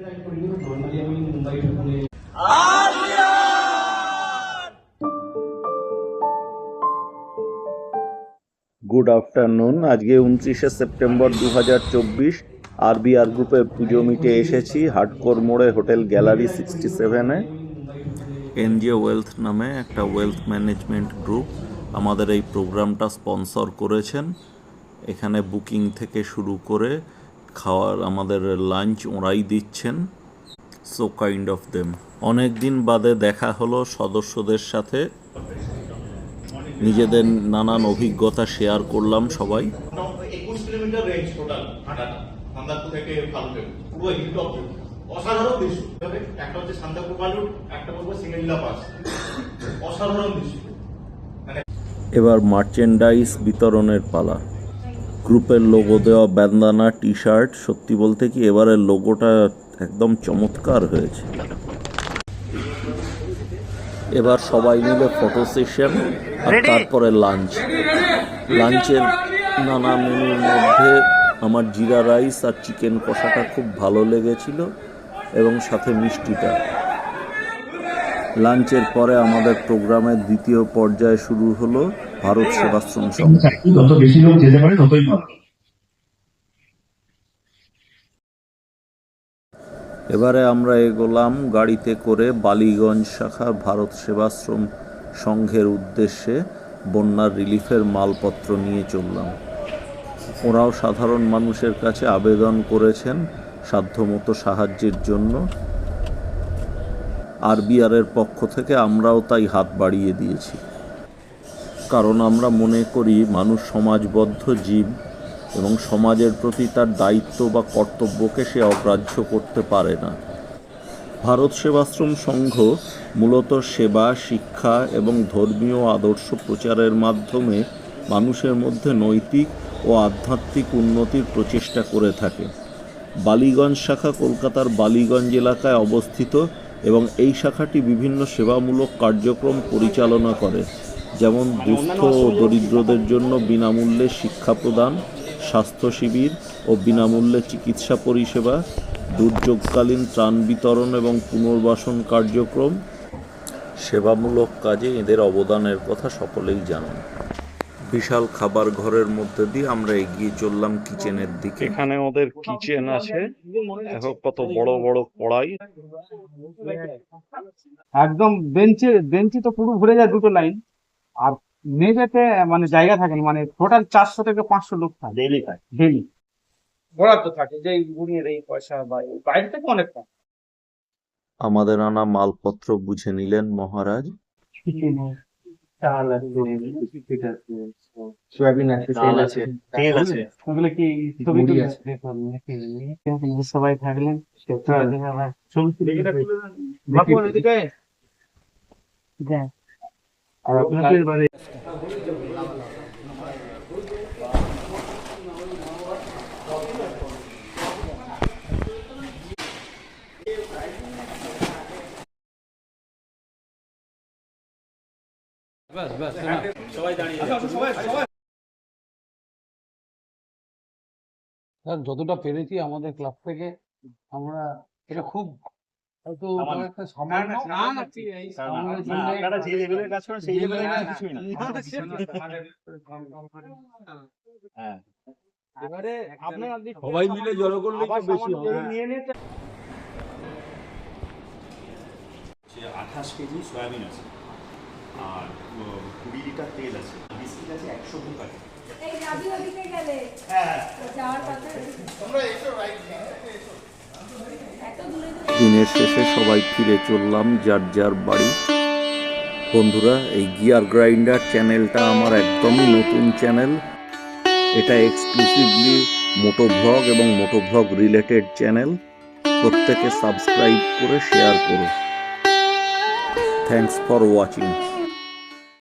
Good afternoon. আজকে 29শে September 2024 RBR গ্রুপের পুজো মিটে এসেছি হার্ডকোর মোড়ে হোটেল গ্যালারি 67-এ। এনজিও ওয়েলথ নামে একটা ওয়েলথ ম্যানেজমেন্ট গ্রুপ আমাদের এই প্রোগ্রামটা স্পন্সর করেছেন। এখানে বুকিং থেকে শুরু করে খাওয়ার আমাদের লাঞ্চ ওরাই দিচ্ছেন। So kind of them. অনেক দিন বাদে দেখা হলো সদস্যদের সাথে, নিজেদের নানান অভিজ্ঞতা শেয়ার করলাম সবাই। 21 কিলোমিটার রেঞ্জ টোটাল হাঁটাটা সান্দাকপু থেকে ফালুট পুরো হিল টপ ভিউ অসাধারণ দৃশ্য। একটা হচ্ছে সান্দাকপু ফালুট, একটা বলবো সিঙ্গেলিলা পাস, অসাধারণ দৃশ্য। এবার মার্চেন্ডাইজ বিতরণের পালা। গ্রুপের লোগো দেওয়া ব্যান্ডানা, টি শার্ট, সত্যি বলতে কি এবারের লোগোটা একদম চমৎকার হয়েছে। এবার সবাই মিলে ফটো সেশন আর তারপরে লাঞ্চের নানা মেনুর মধ্যে আমার জিরা রাইস আর চিকেন কষাটা খুব ভালো লেগেছিল এবং সাথে মিষ্টিটা। লাঞ্চের পরে আমাদের প্রোগ্রামের দ্বিতীয় পর্যায়ে শুরু হলো ভারত সেবাশ্রম সংঘ। যত বেশি লোক যেতে পারে ততই ভালো। এবারে আমরা এগোলাম গাড়িতে করে বালিগঞ্জ শাখার ভারত সেবাশ্রম সংঘের উদ্দেশ্যে। বন্যার রিলিফের মালপত্র নিয়ে চললাম। ওরাও সাধারণ মানুষের কাছে আবেদন করেছেন সাধ্যমতো সাহায্যের জন্য। আরবিআরের পক্ষ থেকে আমরাও তাই হাত বাড়িয়ে দিয়েছি, কারণ আমরা মনে করি মানুষ সমাজবদ্ধ জীব এবং সমাজের প্রতি তার দায়িত্ব বা কর্তব্যকে সে অগ্রাহ্য করতে পারে না। ভারত সেবাশ্রম সংঘ মূলত সেবা, শিক্ষা এবং ধর্মীয় আদর্শ প্রচারের মাধ্যমে মানুষের মধ্যে নৈতিক ও আধ্যাত্মিক উন্নতির প্রচেষ্টা করে থাকে। বালিগঞ্জ শাখা কলকাতার বালিগঞ্জ এলাকায় অবস্থিত এবং এই শাখাটি বিভিন্ন সেবামূলক কার্যক্রম পরিচালনা করে, যেমন দুস্থ ও দরিদ্রদের জন্য বিনামূল্যে শিক্ষা প্রদান, স্বাস্থ্য শিবির ও বিনামূল্যে চিকিৎসা পরিষেবা, দুর্যোগকালীন ত্রাণ বিতরণ এবং পুনর্বাসন কার্যক্রম। সেবামূলক কাজে এদের অবদানের কথা সকলেই জানেন। বিশাল খাবার ঘরের মধ্যে দিয়ে আমরা এগিয়ে চললাম কিচেনের দিকে। এখানে ওদের কিচেন আছে, দেখো কত বড় বড় কড়াই। একদম বেঞ্চি তো পুরো ভরে যায়, দুটো লাইন। আর মেঝেতে মানে জায়গা থাকে না, মানে টোটাল 400 থেকে 500 লোক থাকে ডেইলি বরাদ্দ থাকে, যে গুণিয়ে এই পয়সা বা বাইরে থেকে অনেক কম। আমাদের আনা মালপত্র বুঝে নিলেন মহারাজ। চাল আছে, সয়াবিন আছে, তেল আছে, ওগুলো কি সবাই থাকলেন আর আপনাদের বাড়ি যতটা পেরেছি আমাদের ক্লাব থেকে আমরা এটা খুব হয়তো একটা সামান্য সবাই মিলে জড়ো করলে বেশি নিয়ে নিতে। 28 কেজি সয়াবিন আছে আর 20 লিটার তেল আছে, বিস্কিট আছে 100 প্যাকেট। এই রাবি ওদিকে গেলে হ্যাঁ যাওয়ার কথা তোমরা এসো রাইট এসো। দিনের শেষে সবাই ফিরে চললাম যার যার বাড়ি। বন্ধুরা, এই গিয়ার গ্রাইন্ডার চ্যানেলটা আমার একদমই নতুন চ্যানেল। এটা এক্সক্লুসিভলি মোটোভ্লগ এবং মোটোভ্লগ রিলেটেড চ্যানেল। প্রত্যেকে সাবস্ক্রাইব করে শেয়ার করো। Thanks for watching.